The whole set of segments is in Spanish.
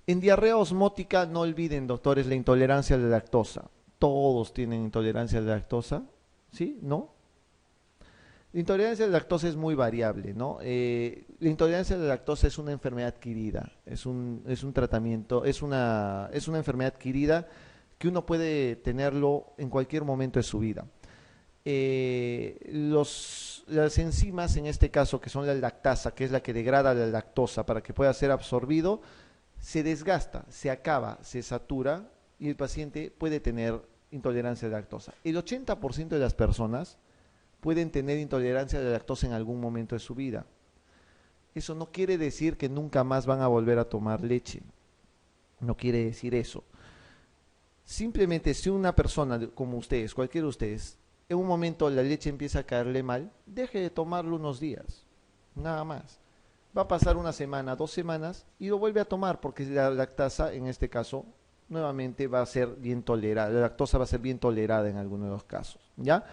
En diarrea osmótica, no olviden, doctores, la intolerancia a la lactosa. Todos tienen intolerancia a la lactosa, ¿sí? ¿No? La intolerancia a la lactosa es muy variable, ¿no? La intolerancia a la lactosa es una enfermedad adquirida, es un tratamiento, es una enfermedad adquirida que uno puede tenerlo en cualquier momento de su vida. Las enzimas, en este caso, que son la lactasa, que es la que degrada la lactosa para que pueda ser absorbido, se desgasta, se acaba, se satura y el paciente puede tener intolerancia a la lactosa. El 80% de las personas pueden tener intolerancia a la lactosa en algún momento de su vida. Eso no quiere decir que nunca más van a volver a tomar leche. No quiere decir eso. Simplemente si una persona como ustedes, cualquiera de ustedes, en un momento la leche empieza a caerle mal, deje de tomarlo unos días. Nada más. Va a pasar una semana, 2 semanas y lo vuelve a tomar porque la lactasa, en este caso, nuevamente va a ser bien tolerada. La lactosa va a ser bien tolerada en algunos de los casos. ¿Ya?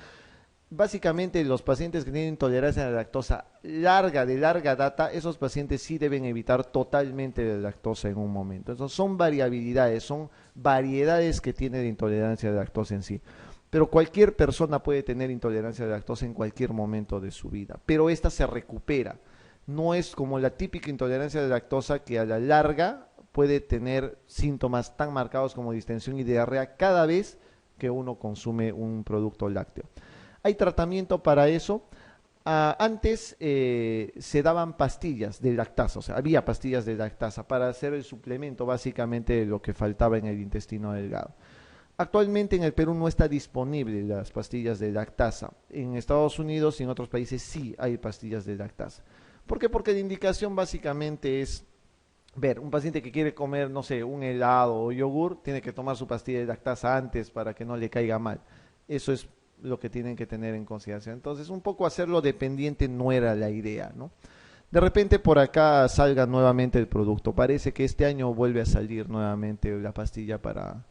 Básicamente los pacientes que tienen intolerancia a la lactosa de larga data, esos pacientes sí deben evitar totalmente la lactosa en un momento. Entonces son variabilidades, son variedades que tiene de intolerancia a la lactosa en sí. Pero cualquier persona puede tener intolerancia a la lactosa en cualquier momento de su vida, pero esta se recupera. No es como la típica intolerancia a la lactosa que a la larga puede tener síntomas tan marcados como distensión y diarrea cada vez que uno consume un producto lácteo. Hay tratamiento para eso. Antes se daban pastillas de lactasa, o sea, había pastillas de lactasa para hacer el suplemento básicamente de lo que faltaba en el intestino delgado. Actualmente en el Perú no está disponible las pastillas de lactasa. En Estados Unidos y en otros países sí hay pastillas de lactasa. ¿Por qué? Porque la indicación básicamente es, ver, un paciente que quiere comer, no sé, un helado o yogur, tiene que tomar su pastilla de lactasa antes para que no le caiga mal. Eso es lo que tienen que tener en consideración. Entonces, un poco hacerlo dependiente no era la idea, ¿no? De repente por acá salga nuevamente el producto. Parece que este año vuelve a salir nuevamente la pastilla para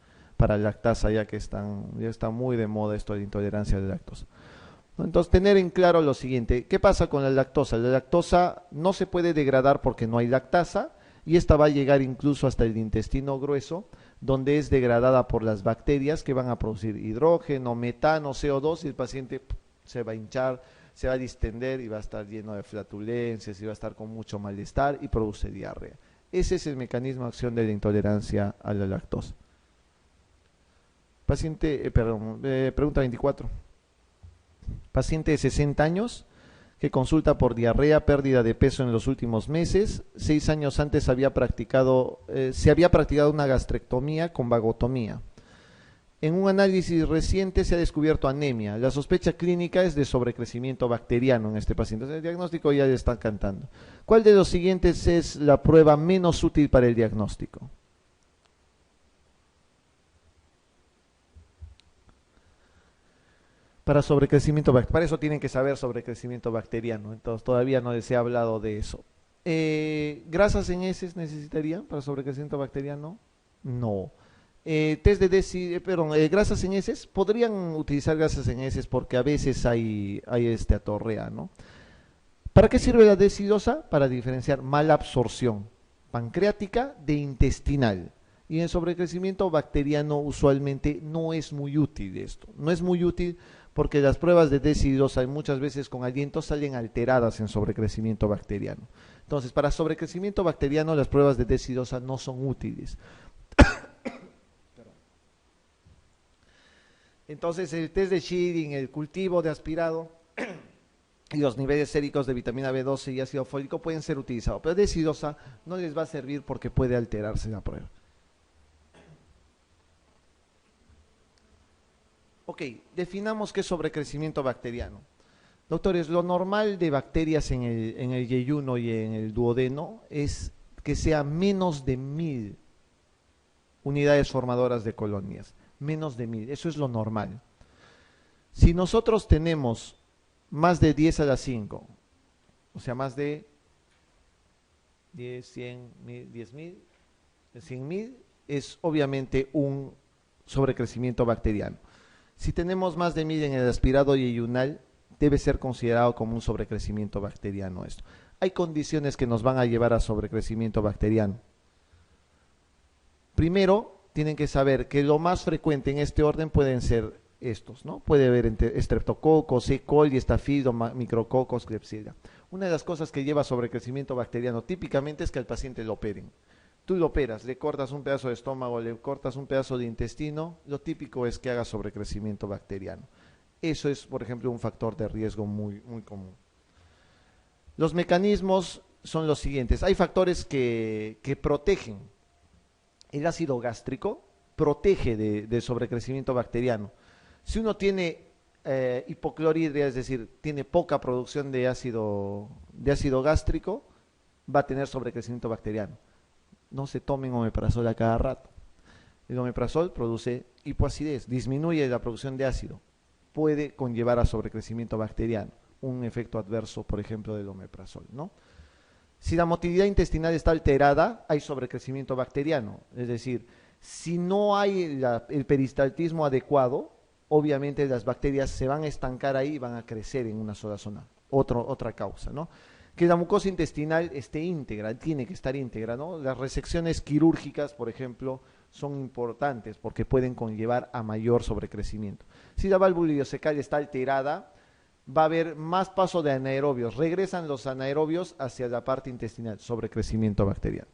lactasa, ya está muy de moda esto de intolerancia a la lactosa. ¿No? Entonces, tener en claro lo siguiente, ¿qué pasa con la lactosa? La lactosa no se puede degradar porque no hay lactasa y esta va a llegar incluso hasta el intestino grueso, donde es degradada por las bacterias que van a producir hidrógeno, metano, CO2 y el paciente se va a hinchar, se va a distender y va a estar lleno de flatulencias y va a estar con mucho malestar y produce diarrea. Ese es el mecanismo de acción de la intolerancia a la lactosa. Pregunta 24. Paciente de 60 años que consulta por diarrea, pérdida de peso en los últimos meses. 6 años antes se había practicado una gastrectomía con vagotomía. En un análisis reciente se ha descubierto anemia. La sospecha clínica es de sobrecrecimiento bacteriano en este paciente. El diagnóstico ya le está cantando. ¿Cuál de los siguientes es la prueba menos útil para el diagnóstico? Para sobrecrecimiento bacteriano. Para eso tienen que saber sobre crecimiento bacteriano. Entonces todavía no les he hablado de eso. ¿Grasas en heces necesitarían para sobrecrecimiento bacteriano? No. Test de grasas en heces. Podrían utilizar grasas en heces porque a veces hay atorrea, ¿no? ¿Para qué sirve la decidosa? Para diferenciar mala absorción pancreática de intestinal. Y en sobrecrecimiento bacteriano usualmente no es muy útil esto. No es muy útil porque las pruebas de decidosa muchas veces con aliento salen alteradas en sobrecrecimiento bacteriano. Entonces, para sobrecrecimiento bacteriano las pruebas de decidosa no son útiles. Entonces, el test de Shedding, el cultivo de aspirado y los niveles séricos de vitamina B12 y ácido fólico pueden ser utilizados, pero decidosa no les va a servir porque puede alterarse la prueba. Ok, definamos qué es sobrecrecimiento bacteriano. Doctores, lo normal de bacterias en el yeyuno y en el duodeno es que sea menos de 1000 unidades formadoras de colonias. Menos de 1000, eso es lo normal. Si nosotros tenemos más de 10 a la 5, o sea, más de 10, 100, 1000, 10.000, 100.000, es obviamente un sobrecrecimiento bacteriano. Si tenemos más de 1000 en el aspirado yeyunal, debe ser considerado como un sobrecrecimiento bacteriano esto. Hay condiciones que nos van a llevar a sobrecrecimiento bacteriano. Primero, tienen que saber que lo más frecuente en este orden pueden ser estos, ¿no? Puede haber estreptococos, E. coli, estafido, micrococos, Klebsiella. Una de las cosas que lleva sobrecrecimiento bacteriano típicamente es que al paciente lo operen. Tú lo operas, le cortas un pedazo de estómago, le cortas un pedazo de intestino, lo típico es que haga sobrecrecimiento bacteriano. Eso es, por ejemplo, un factor de riesgo muy, muy común. Los mecanismos son los siguientes. Hay factores que protegen. El ácido gástrico protege de sobrecrecimiento bacteriano. Si uno tiene hipocloridria, es decir, tiene poca producción de ácido gástrico, va a tener sobrecrecimiento bacteriano. No se tomen omeprazol a cada rato. El omeprazol produce hipoacidez, disminuye la producción de ácido, puede conllevar a sobrecrecimiento bacteriano, un efecto adverso, por ejemplo, del omeprazol, ¿no? Si la motilidad intestinal está alterada, hay sobrecrecimiento bacteriano, es decir, si no hay el peristaltismo adecuado, obviamente las bacterias se van a estancar ahí y van a crecer en una sola zona. Otra causa, ¿no? Que la mucosa intestinal esté íntegra, tiene que estar íntegra, ¿no? Las resecciones quirúrgicas, por ejemplo, son importantes porque pueden conllevar a mayor sobrecrecimiento. Si la válvula ileocecal está alterada, va a haber más paso de anaerobios, regresan los anaerobios hacia la parte intestinal, sobrecrecimiento bacteriano.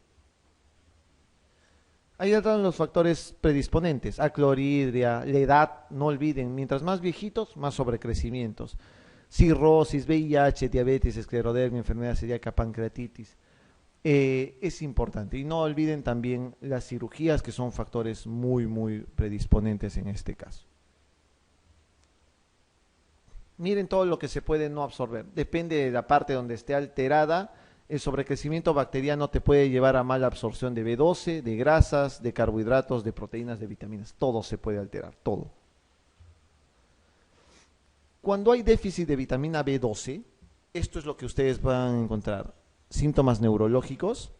Ahí entran los factores predisponentes, acloridria, la edad, no olviden, mientras más viejitos, más sobrecrecimientos. Cirrosis, VIH, diabetes, esclerodermia, enfermedad celíaca, pancreatitis. Es importante. Y no olviden también las cirugías, que son factores muy, muy predisponentes en este caso. Miren todo lo que se puede no absorber. Depende de la parte donde esté alterada. El sobrecrecimiento bacteriano te puede llevar a mala absorción de B12, de grasas, de carbohidratos, de proteínas, de vitaminas. Todo se puede alterar, todo. Cuando hay déficit de vitamina B12, esto es lo que ustedes van a encontrar. Síntomas neurológicos,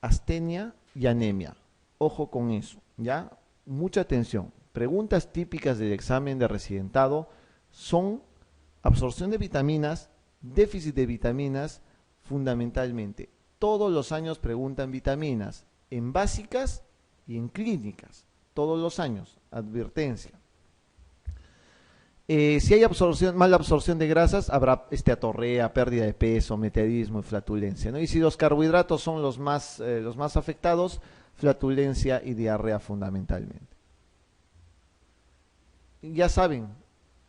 astenia y anemia. Ojo con eso, ¿ya? Mucha atención. Preguntas típicas del examen de residentado son absorción de vitaminas, déficit de vitaminas, fundamentalmente. Todos los años preguntan vitaminas, en básicas y en clínicas. Todos los años, advertencia. Si hay mala absorción de grasas, habrá esteatorrea, pérdida de peso, meteorismo y flatulencia, ¿no? Y si los carbohidratos son los más afectados, flatulencia y diarrea fundamentalmente. Ya saben,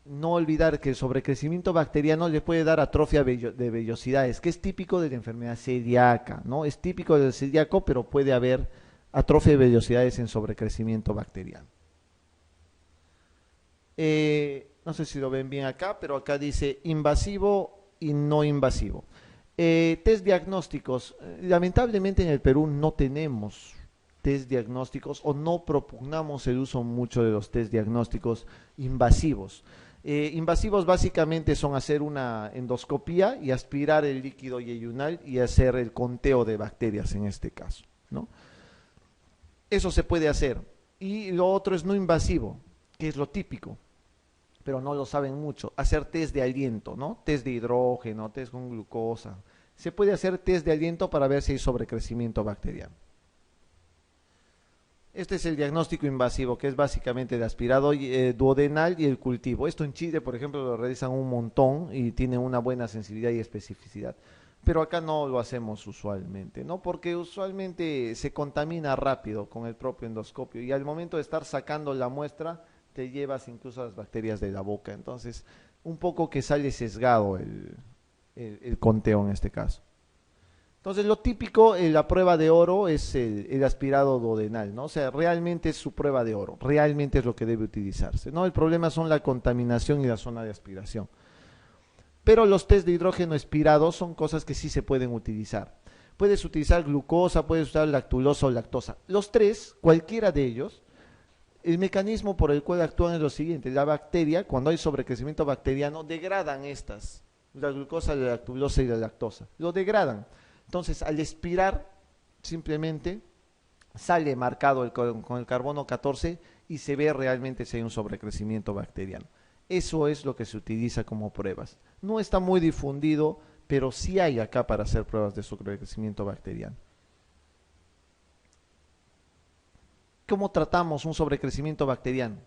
no olvidar que el sobrecrecimiento bacteriano le puede dar atrofia de vellosidades, que es típico de la enfermedad celíaca, ¿no? Es típico del celíaco, pero puede haber atrofia de vellosidades en sobrecrecimiento bacteriano. No sé si lo ven bien acá, pero acá dice invasivo y no invasivo. Test diagnósticos. Lamentablemente en el Perú no tenemos test diagnósticos o no propugnamos el uso mucho de los test diagnósticos invasivos. Invasivos básicamente son hacer una endoscopía y aspirar el líquido yeyunal y hacer el conteo de bacterias en este caso, ¿no? Eso se puede hacer. Y lo otro es no invasivo, que es lo típico, pero no lo saben mucho. Hacer test de aliento, ¿no? Test de hidrógeno, test con glucosa. Se puede hacer test de aliento para ver si hay sobrecrecimiento bacteriano. Este es el diagnóstico invasivo, que es básicamente el aspirado duodenal y el cultivo. Esto en Chile, por ejemplo, lo realizan un montón y tiene una buena sensibilidad y especificidad. Pero acá no lo hacemos usualmente, ¿no? Porque usualmente se contamina rápido con el propio endoscopio y al momento de estar sacando la muestra te llevas incluso las bacterias de la boca. Entonces, un poco que sale sesgado el conteo en este caso. Entonces, lo típico, la prueba de oro es el aspirado duodenal, ¿no? O sea, realmente es su prueba de oro, realmente es lo que debe utilizarse, ¿no? El problema son la contaminación y la zona de aspiración. Pero los test de hidrógeno expirado son cosas que sí se pueden utilizar. Puedes utilizar glucosa, puedes usar lactulosa o lactosa. Los tres, cualquiera de ellos, el mecanismo por el cual actúan es lo siguiente. La bacteria, cuando hay sobrecrecimiento bacteriano, degradan estas, la glucosa, la lactulosa y la lactosa. Lo degradan. Entonces, al expirar, simplemente sale marcado con el carbono 14 y se ve realmente si hay un sobrecrecimiento bacteriano. Eso es lo que se utiliza como pruebas. No está muy difundido, pero sí hay acá para hacer pruebas de sobrecrecimiento bacteriano. ¿Cómo tratamos un sobrecrecimiento bacteriano?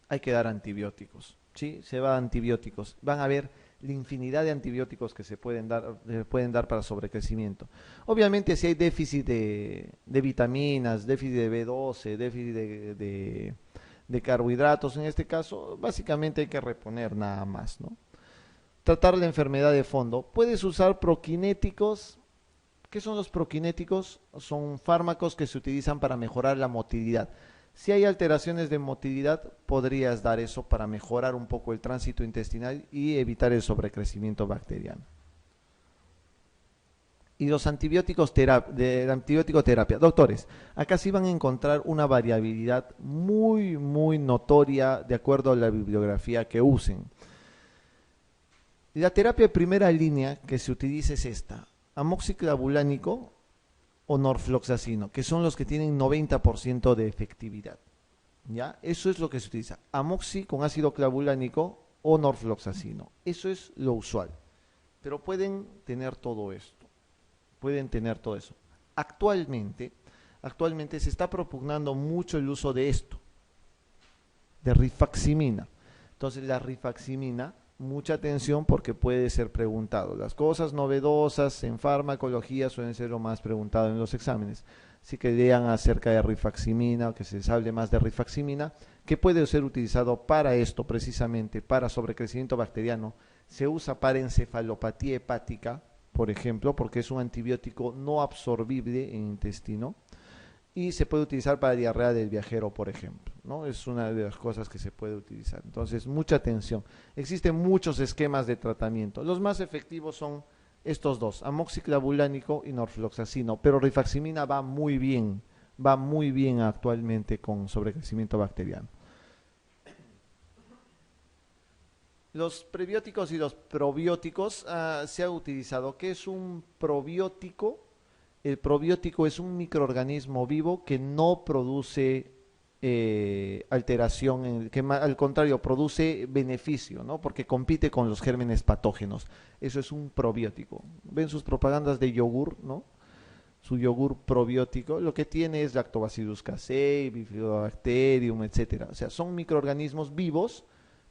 Hay que dar antibióticos, ¿sí? Se va a antibióticos. Van a haber la infinidad de antibióticos que se pueden dar para sobrecrecimiento. Obviamente si hay déficit de vitaminas, déficit de B12, déficit de carbohidratos en este caso, básicamente hay que reponer nada más, ¿no? Tratar la enfermedad de fondo. Puedes usar proquinéticos. ¿Qué son los proquinéticos? Son fármacos que se utilizan para mejorar la motilidad. Si hay alteraciones de motilidad, podrías dar eso para mejorar un poco el tránsito intestinal y evitar el sobrecrecimiento bacteriano. Y los antibióticos de la antibiótico terapia. Doctores, acá sí van a encontrar una variabilidad muy, muy notoria de acuerdo a la bibliografía que usen. La terapia de primera línea que se utiliza es esta: amoxiclavulánico o norfloxacino, que son los que tienen 90% de efectividad. ¿Ya? Eso es lo que se utiliza: amoxi con ácido clavulánico o norfloxacino. Eso es lo usual. Pero pueden tener todo esto. Pueden tener todo eso. Actualmente se está propugnando mucho el uso de esto, de rifaximina. Entonces la rifaximina, mucha atención porque puede ser preguntado. Las cosas novedosas en farmacología suelen ser lo más preguntado en los exámenes. Así que lean acerca de rifaximina, o que se les hable más de rifaximina, que puede ser utilizado para esto precisamente, para sobrecrecimiento bacteriano. Se usa para encefalopatía hepática, por ejemplo, porque es un antibiótico no absorbible en intestino. Y se puede utilizar para diarrea del viajero, por ejemplo, ¿no? Es una de las cosas que se puede utilizar. Entonces, mucha atención. Existen muchos esquemas de tratamiento. Los más efectivos son estos dos: amoxiclavulánico y norfloxacino. Pero rifaximina va muy bien actualmente con sobrecrecimiento bacteriano. Los prebióticos y los probióticos se ha utilizado. ¿Qué es un probiótico? El probiótico es un microorganismo vivo que no produce alteración, que al contrario produce beneficio, ¿no? Porque compite con los gérmenes patógenos. Eso es un probiótico. Ven sus propagandas de yogur, ¿no? Su yogur probiótico, lo que tiene es Lactobacillus casei, Bifidobacterium, etcétera. O sea, son microorganismos vivos,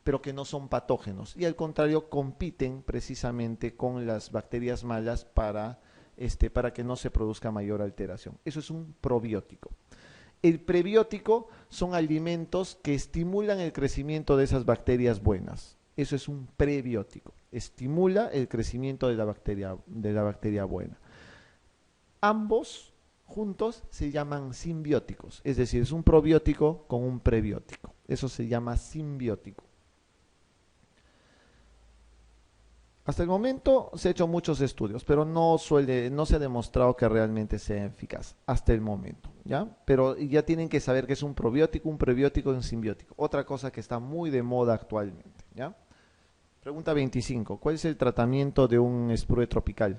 pero que no son patógenos. Y al contrario, compiten precisamente con las bacterias malas para que no se produzca mayor alteración. Eso es un probiótico. El prebiótico son alimentos que estimulan el crecimiento de esas bacterias buenas. Eso es un prebiótico. Estimula el crecimiento de la bacteria buena. Ambos juntos se llaman simbióticos. Es decir, es un probiótico con un prebiótico. Eso se llama simbiótico. Hasta el momento se han hecho muchos estudios, pero no se ha demostrado que realmente sea eficaz hasta el momento, ¿ya? Pero ya tienen que saber que es un probiótico, un prebiótico y un simbiótico. Otra cosa que está muy de moda actualmente, ¿ya? Pregunta 25. ¿Cuál es el tratamiento de un sprue tropical?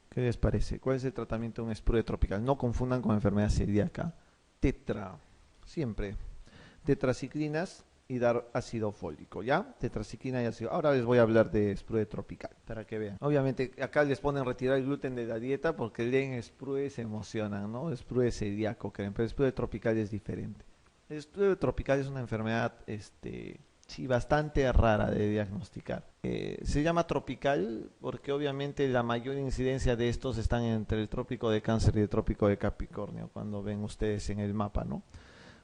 ¿Qué les parece? ¿Cuál es el tratamiento de un sprue tropical? No confundan con enfermedad celíaca. Siempre. Tetraciclinas y dar ácido fólico, ¿ya? Tetraciclina y ácido. Ahora les voy a hablar de sprue tropical, para que vean. Obviamente acá les ponen retirar el gluten de la dieta porque leen sprue y se emocionan, ¿no? Sprue celíaco, creen, pero sprue tropical es diferente. El sprue tropical es una enfermedad, sí, bastante rara de diagnosticar. Se llama tropical porque obviamente la mayor incidencia de estos están entre el trópico de Cáncer y el trópico de Capricornio, cuando ven ustedes en el mapa, ¿no?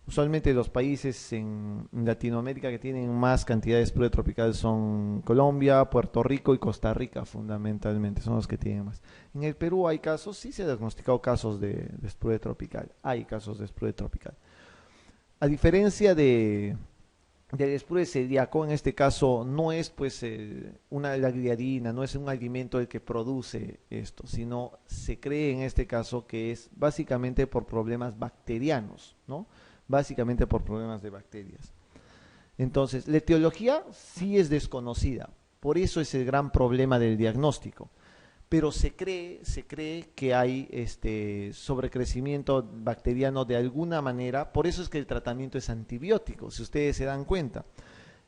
Usualmente los países en Latinoamérica que tienen más cantidad de sprue tropical son Colombia, Puerto Rico y Costa Rica, fundamentalmente, son los que tienen más. En el Perú hay casos, sí se han diagnosticado casos de sprue tropical, hay casos de sprue tropical. A diferencia del sprue celíaco, en este caso no es pues la gliadina, no es un alimento el que produce esto, sino se cree en este caso que es básicamente por problemas bacterianos, ¿no? Básicamente por problemas de bacterias. Entonces, la etiología sí es desconocida, por eso es el gran problema del diagnóstico, pero se cree que hay sobrecrecimiento bacteriano de alguna manera, por eso es que el tratamiento es antibiótico, si ustedes se dan cuenta.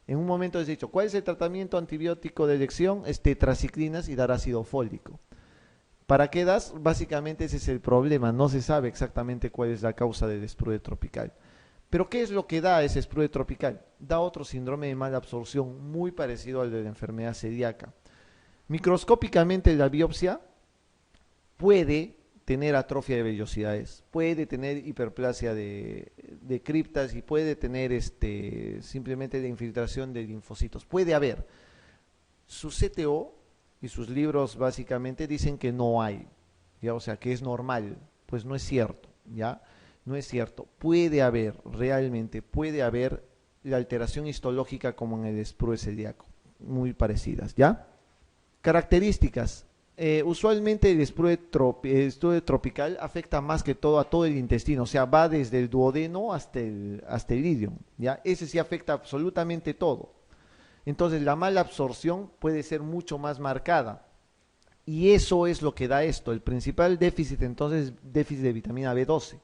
En un momento les he dicho, ¿cuál es el tratamiento antibiótico de elección? Es tetraciclinas y dar ácido fólico. ¿Para qué das? Básicamente ese es el problema, no se sabe exactamente cuál es la causa del sprue tropical. Pero ¿qué es lo que da ese sprue tropical? Da otro síndrome de mala absorción muy parecido al de la enfermedad celíaca. Microscópicamente la biopsia puede tener atrofia de vellosidades, puede tener hiperplasia de criptas y puede tener simplemente la infiltración de linfocitos. Puede haber. Su CTO y sus libros básicamente dicen que no hay, ¿ya? O sea, que es normal. Pues no es cierto, ¿ya? No es cierto. Puede haber, realmente, puede haber la alteración histológica como en el sprue celíaco, muy parecidas, ¿ya? Características. Usualmente el sprue tropical afecta más que todo a todo el intestino, o sea, va desde el duodeno hasta el ileum, ¿ya? Ese sí afecta absolutamente todo. Entonces la mala absorción puede ser mucho más marcada. Y eso es lo que da esto. El principal déficit entonces es déficit de vitamina B12.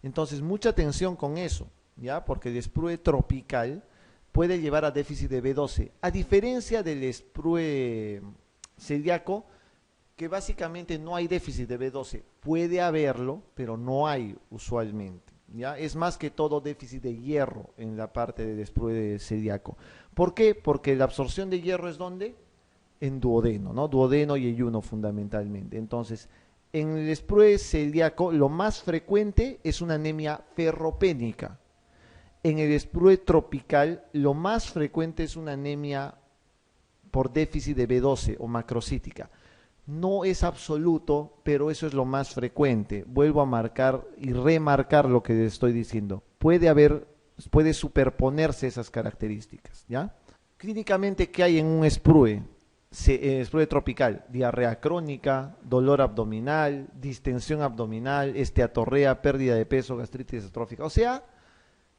Entonces mucha atención con eso, ¿ya? Porque el sprue tropical puede llevar a déficit de B12. A diferencia del sprue celíaco, que básicamente no hay déficit de B12. Puede haberlo, pero no hay usualmente. ¿Ya? Es más que todo déficit de hierro en la parte del sprue celíaco. ¿Por qué? Porque la absorción de hierro es ¿dónde? En duodeno, ¿no? Duodeno y ayuno fundamentalmente. Entonces, en el sprue celíaco lo más frecuente es una anemia ferropénica. En el sprue tropical lo más frecuente es una anemia por déficit de B12 o macrocítica. No es absoluto, pero eso es lo más frecuente. Vuelvo a marcar y remarcar lo que les estoy diciendo. Puede superponerse esas características, ¿ya? Clínicamente, ¿qué hay en un sprue? Sprue tropical: diarrea crónica, dolor abdominal, distensión abdominal, esteatorrea, pérdida de peso, gastritis estrófica. O sea,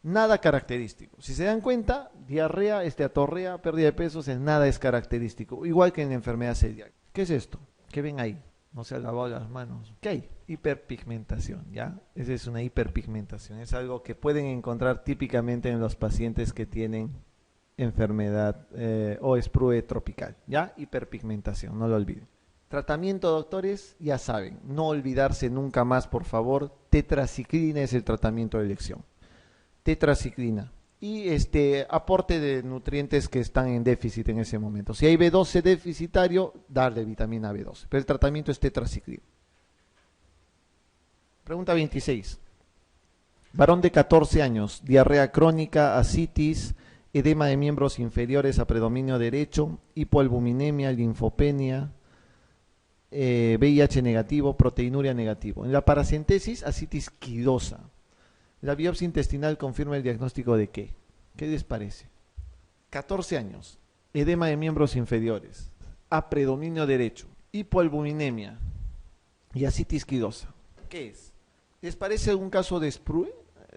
nada característico. Si se dan cuenta, diarrea, esteatorrea, pérdida de peso, nada es característico. Igual que en la enfermedad celíaca. ¿Qué es esto? ¿Qué ven ahí? No se ha lavado las manos. ¿Qué hay? Hiperpigmentación, ¿ya? Esa es una hiperpigmentación. Es algo que pueden encontrar típicamente en los pacientes que tienen enfermedad o sprue tropical, ¿ya? Hiperpigmentación, no lo olviden. Tratamiento, doctores, ya saben, no olvidarse nunca más, por favor. Tetraciclina es el tratamiento de elección. Tetraciclina. Y aporte de nutrientes que están en déficit en ese momento. Si hay B12 deficitario, darle vitamina B12. Pero el tratamiento es tetraciclina. Pregunta 26. Varón de 14 años, diarrea crónica, ascitis, edema de miembros inferiores a predominio derecho, hipoalbuminemia, linfopenia, VIH negativo, proteinuria negativo. En la paracentesis, ascitis quidosa. La biopsia intestinal confirma el diagnóstico de qué. ¿Qué les parece? 14 años, edema de miembros inferiores, a predominio derecho, hipoalbuminemia y ascitis quidosa. ¿Qué es? ¿Les parece algún caso de sprue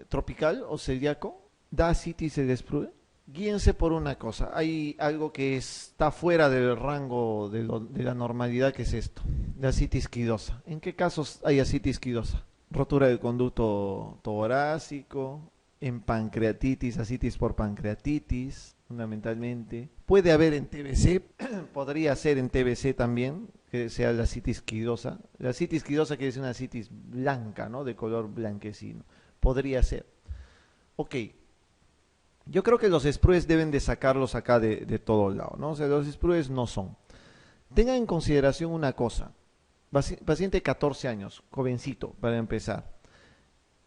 tropical o celíaco? ¿Da ascitis el sprue? Guíense por una cosa. Hay algo que está fuera del rango de la normalidad, que es esto, la ascitis quidosa. ¿En qué casos hay ascitis quidosa? Rotura del conducto torácico, en pancreatitis, ascitis por pancreatitis, fundamentalmente. Puede haber en TBC, podría ser en TBC también, que sea la ascitis quidosa. La ascitis quidosa quiere decir una ascitis blanca, ¿no? De color blanquecino. Podría ser. Ok. Yo creo que los sprues deben de sacarlos acá de todo lado, ¿no? O sea, los sprues no son. Tengan en consideración una cosa. Paciente de 14 años, jovencito, para empezar.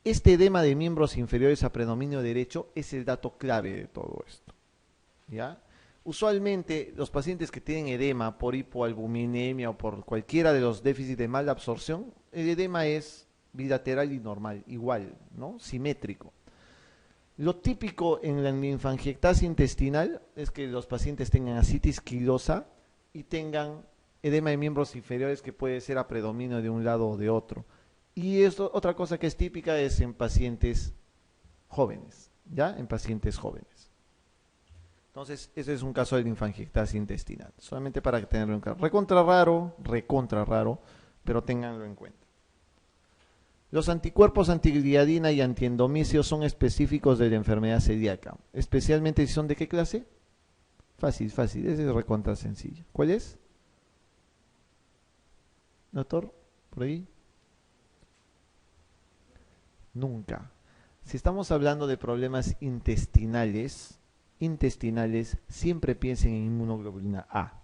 Este edema de miembros inferiores a predominio derecho es el dato clave de todo esto, ¿ya? Usualmente los pacientes que tienen edema por hipoalbuminemia o por cualquiera de los déficits de mala absorción, el edema es bilateral y normal, igual, ¿no? Simétrico. Lo típico en la linfangiectasia intestinal es que los pacientes tengan ascitis quilosa y tengan edema de miembros inferiores que puede ser a predominio de un lado o de otro. Y esto, otra cosa que es típica es en pacientes jóvenes, ¿ya? En pacientes jóvenes. Entonces, ese es un caso de linfangiectasia intestinal. Solamente para tenerlo en cuenta. Recontra raro, pero ténganlo en cuenta. Los anticuerpos antigliadina y antiendomicio son específicos de la enfermedad celíaca. Especialmente si son de qué clase? Fácil, ese es recontra sencillo. ¿Cuál es? ¿Doctor? ¿Por ahí? Nunca. Si estamos hablando de problemas intestinales, siempre piensen en inmunoglobulina A.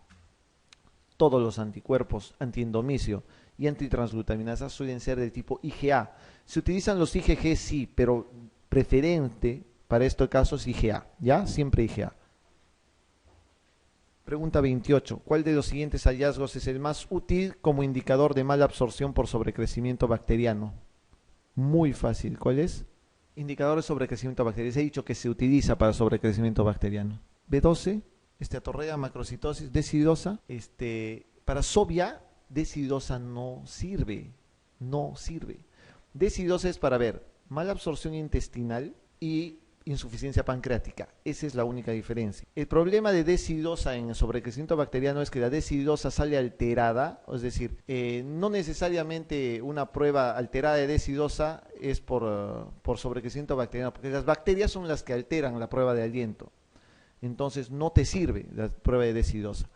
Todos los anticuerpos antiendomicio y antitransglutaminasa suelen ser del tipo IgA. Se utilizan los IgG, sí, pero preferente para este caso es IgA, ¿ya? Siempre IgA. Pregunta 28. ¿Cuál de los siguientes hallazgos es el más útil como indicador de mala absorción por sobrecrecimiento bacteriano? Muy fácil. ¿Cuál es? Indicador de sobrecrecimiento bacteriano. He dicho que se utiliza para sobrecrecimiento bacteriano. B12, atorrea, macrocitosis, decidosa. Para Sovia, decidosa no sirve. No sirve. Decidosa es para ver mala absorción intestinal y insuficiencia pancreática. Esa es la única diferencia. El problema de decidosa en el sobrecrecimiento bacteriano es que la decidosa sale alterada, es decir, no necesariamente una prueba alterada de decidosa es por sobrecrecimiento bacteriano, porque las bacterias son las que alteran la prueba de aliento. Entonces no te sirve la prueba de decidosa.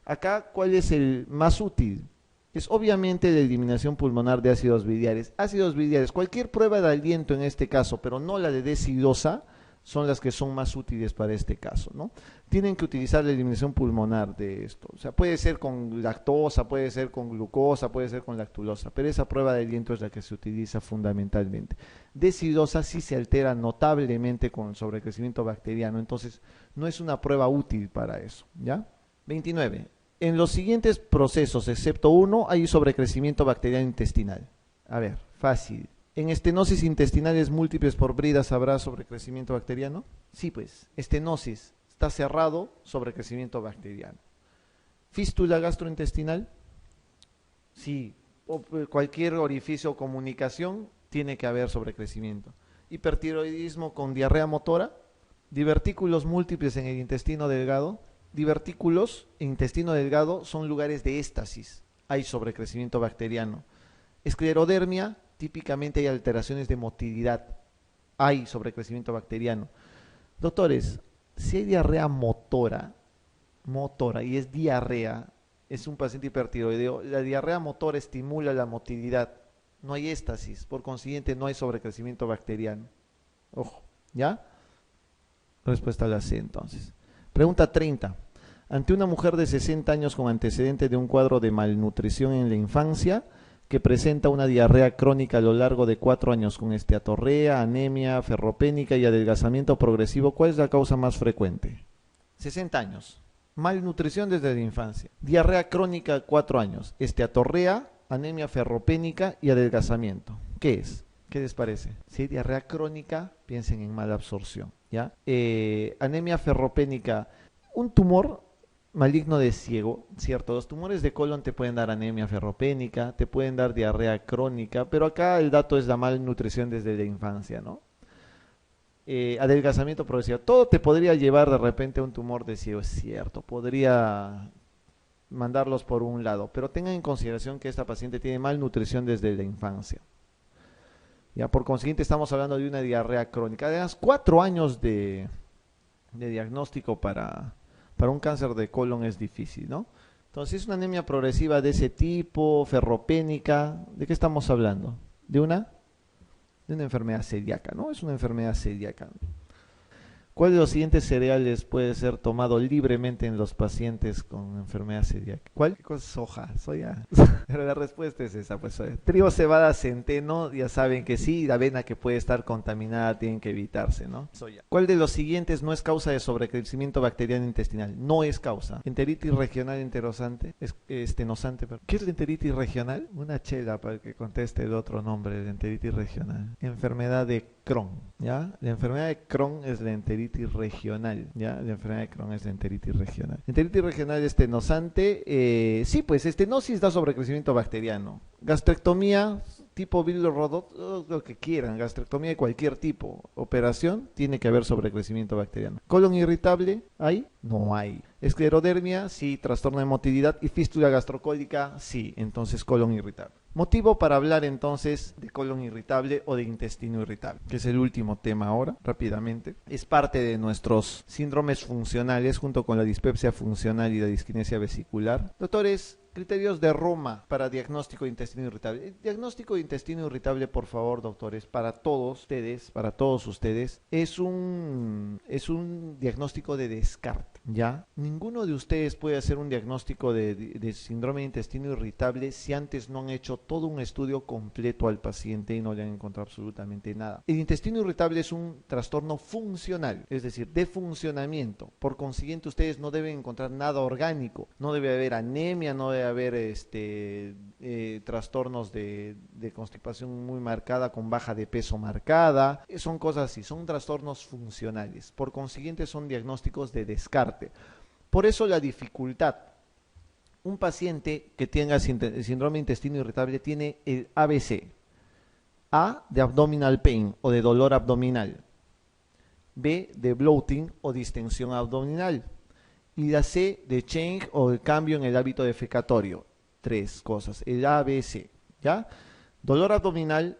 Acá, ¿cuál es el más útil? Es obviamente la eliminación pulmonar de ácidos biliares. Ácidos biliares, cualquier prueba de aliento en este caso, pero no la de decidosa, son las que son más útiles para este caso, ¿no? Tienen que utilizar la eliminación pulmonar de esto. O sea, puede ser con lactosa, puede ser con glucosa, puede ser con lactulosa, pero esa prueba de aliento es la que se utiliza fundamentalmente. Decidosa sí se altera notablemente con el sobrecrecimiento bacteriano, entonces no es una prueba útil para eso, ¿ya? 29. En los siguientes procesos, excepto uno, hay sobrecrecimiento bacteriano intestinal. A ver, fácil. ¿En estenosis intestinales múltiples por bridas habrá sobrecrecimiento bacteriano? Sí, pues. Estenosis, está cerrado, sobrecrecimiento bacteriano. ¿Fístula gastrointestinal? Sí. O cualquier orificio o comunicación tiene que haber sobrecrecimiento. Hipertiroidismo con diarrea motora. Divertículos múltiples en el intestino delgado. Divertículos en intestino delgado son lugares de éstasis. Hay sobrecrecimiento bacteriano. Esclerodermia, típicamente hay alteraciones de motilidad. Hay sobrecrecimiento bacteriano. Doctores, si hay diarrea motora y es diarrea, es un paciente hipertiroideo, la diarrea motora estimula la motilidad. No hay éstasis, por consiguiente no hay sobrecrecimiento bacteriano. Ojo, ¿ya? Respuesta a la C entonces. Pregunta 30. Ante una mujer de 60 años con antecedentes de un cuadro de malnutrición en la infancia, que presenta una diarrea crónica a lo largo de 4 años con esteatorrea, anemia ferropénica y adelgazamiento progresivo, ¿cuál es la causa más frecuente? 60 años. Malnutrición desde la infancia. Diarrea crónica 4 años. Esteatorrea, anemia ferropénica y adelgazamiento. ¿Qué es? ¿Qué les parece? Si hay diarrea crónica, piensen en mala absorción, ¿ya? Anemia ferropénica, un tumor maligno de ciego, ¿cierto? Los tumores de colon te pueden dar anemia ferropénica, te pueden dar diarrea crónica, pero acá el dato es la malnutrición desde la infancia, ¿no? Adelgazamiento progresivo, todo te podría llevar de repente a un tumor de ciego, es cierto, podría mandarlos por un lado, pero tengan en consideración que esta paciente tiene malnutrición desde la infancia. Ya, por consiguiente estamos hablando de una diarrea crónica. Además, 4 años de diagnóstico para un cáncer de colon es difícil, ¿no? Entonces, una anemia progresiva de ese tipo, ferropénica, ¿de qué estamos hablando? De una enfermedad celíaca, ¿no? Es una enfermedad celíaca. ¿Cuál de los siguientes cereales puede ser tomado libremente en los pacientes con enfermedad celíaca? ¿Cuál? ¿Qué cosa es soja? Soya. Pero la respuesta es esa, pues soya. Trigo, cebada, centeno, ya saben que sí, la avena que puede estar contaminada tienen que evitarse, ¿no? Soya. ¿Cuál de los siguientes no es causa de sobrecrecimiento bacteriano intestinal? No es causa. Enteritis regional estenosante. Perdón. ¿Qué es la enteritis regional? Una chela para el que conteste el otro nombre de enteritis regional. Enfermedad de Crohn, ¿ya? La enfermedad de Crohn es la enteritis regional, ¿ya? La enfermedad de Crohn es la enteritis regional. Enteritis regional estenosante, sí, pues estenosis da sobrecrecimiento bacteriano. Gastrectomía, tipo Bill-Rodot, lo que quieran, gastrectomía de cualquier tipo. Operación, tiene que haber sobrecrecimiento bacteriano. Colon irritable, ¿hay? No hay. Esclerodermia, sí. Trastorno de motilidad. Y fístula gastrocólica, sí. Entonces colon irritable. Motivo para hablar entonces de colon irritable o de intestino irritable, que es el último tema ahora, rápidamente. Es parte de nuestros síndromes funcionales junto con la dispepsia funcional y la disquinesia vesicular. Doctores, criterios de Roma para diagnóstico de intestino irritable. El diagnóstico de intestino irritable, por favor, doctores, para todos ustedes, es un diagnóstico de descarte, ¿ya? Ninguno de ustedes puede hacer un diagnóstico de síndrome de intestino irritable si antes no han hecho todo un estudio completo al paciente y no le han encontrado absolutamente nada. El intestino irritable es un trastorno funcional, es decir, de funcionamiento. Por consiguiente, ustedes no deben encontrar nada orgánico, no debe haber anemia, no debe haber trastornos de constipación muy marcada con baja de peso marcada, son cosas así, son trastornos funcionales, por consiguiente son diagnósticos de descarte. Por eso la dificultad. Un paciente que tenga síndrome de intestino irritable tiene el ABC. A de abdominal pain o de dolor abdominal. B de bloating o distensión abdominal. Y la C de change o de cambio en el hábito defecatorio. Tres cosas, el ABC, ¿ya? Dolor abdominal,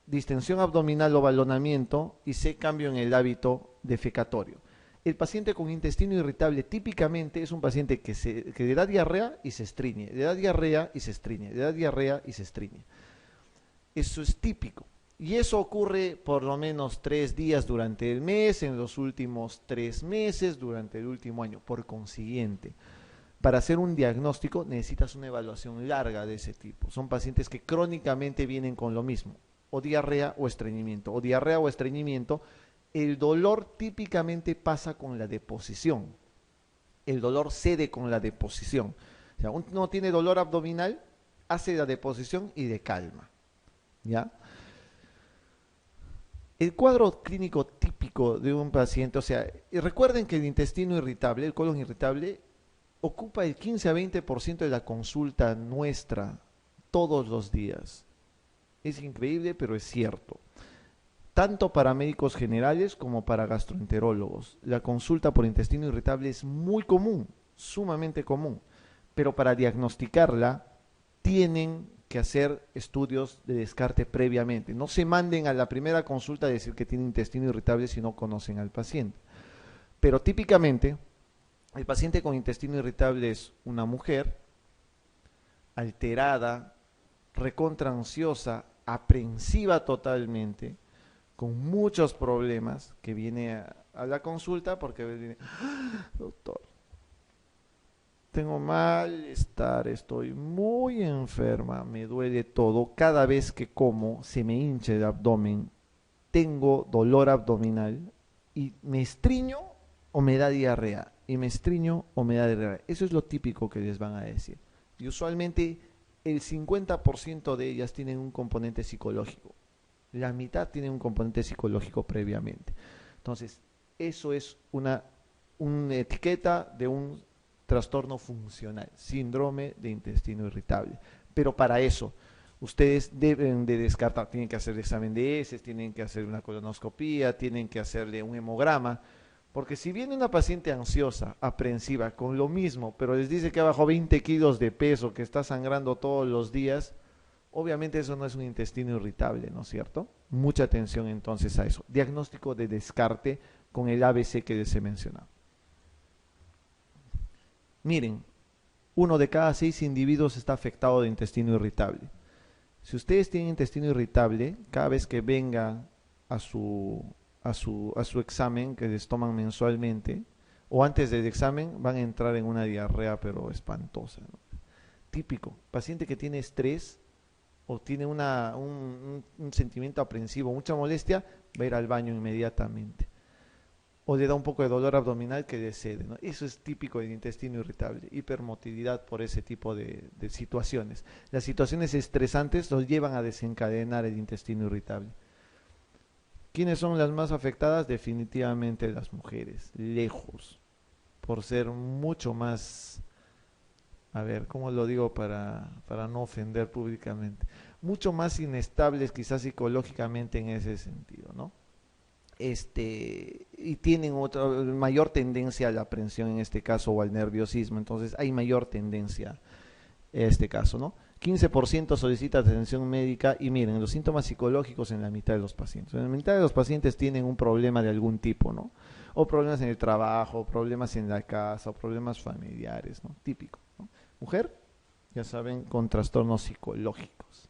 distensión abdominal o balonamiento y C, cambio en el hábito defecatorio. El paciente con intestino irritable típicamente es un paciente que le da diarrea y se estriñe, le da diarrea y se estriñe, le da diarrea y se estriñe. Eso es típico. Y eso ocurre por lo menos 3 días durante el mes, en los últimos 3 meses, durante el último año. Por consiguiente, para hacer un diagnóstico necesitas una evaluación larga de ese tipo. Son pacientes que crónicamente vienen con lo mismo, o diarrea o estreñimiento, o diarrea o estreñimiento. El dolor típicamente pasa con la deposición. El dolor cede con la deposición. O sea, uno tiene dolor abdominal, hace la deposición y de calma, ¿ya? El cuadro clínico típico de un paciente, o sea, recuerden que el intestino irritable, el colon irritable, ocupa el 15 a 20% de la consulta nuestra todos los días. Es increíble, pero es cierto. Tanto para médicos generales como para gastroenterólogos. La consulta por intestino irritable es muy común, sumamente común, pero para diagnosticarla tienen que hacer estudios de descarte previamente. No se manden a la primera consulta a decir que tiene intestino irritable si no conocen al paciente. Pero típicamente, el paciente con intestino irritable es una mujer alterada, recontra ansiosa, aprensiva totalmente, con muchos problemas, que viene a la consulta porque viene, doctor, tengo malestar, estoy muy enferma, me duele todo, cada vez que como se me hincha el abdomen, tengo dolor abdominal y me estriño o me da diarrea, y me estriño o me da diarrea. Eso es lo típico que les van a decir. Y usualmente el 50% de ellas tienen un componente psicológico. La mitad tiene un componente psicológico previamente. Entonces, eso es una etiqueta de un trastorno funcional, síndrome de intestino irritable. Pero para eso, ustedes deben de descartar, tienen que hacer examen de heces, tienen que hacer una colonoscopía, tienen que hacerle un hemograma, porque si viene una paciente ansiosa, aprensiva, con lo mismo, pero les dice que ha bajado 20 kilos de peso, que está sangrando todos los días, obviamente eso no es un intestino irritable, ¿no es cierto? Mucha atención entonces a eso. Diagnóstico de descarte con el ABC que les he mencionado. Miren, 1 de cada 6 individuos está afectado de intestino irritable. Si ustedes tienen intestino irritable, cada vez que venga a su examen que les toman mensualmente, o antes del examen, van a entrar en una diarrea pero espantosa, ¿no? Típico, paciente que tiene estrés o tiene un sentimiento aprensivo, mucha molestia, va a ir al baño inmediatamente. O le da un poco de dolor abdominal que le cede, ¿no? Eso es típico del intestino irritable, hipermotilidad por ese tipo de situaciones. Las situaciones estresantes los llevan a desencadenar el intestino irritable. ¿Quiénes son las más afectadas? Definitivamente las mujeres, lejos, por ser mucho más, a ver, ¿cómo lo digo para no ofender públicamente? Mucho más inestables quizás psicológicamente en ese sentido, ¿no? Y tienen otra mayor tendencia a la aprensión en este caso o al nerviosismo, entonces hay mayor tendencia en este caso, ¿no? 15% solicita atención médica y miren, los síntomas psicológicos en la mitad de los pacientes. En la mitad de los pacientes tienen un problema de algún tipo, ¿no? O problemas en el trabajo, o problemas en la casa, o problemas familiares, ¿no? Típico, ¿no? Mujer, ya saben, con trastornos psicológicos.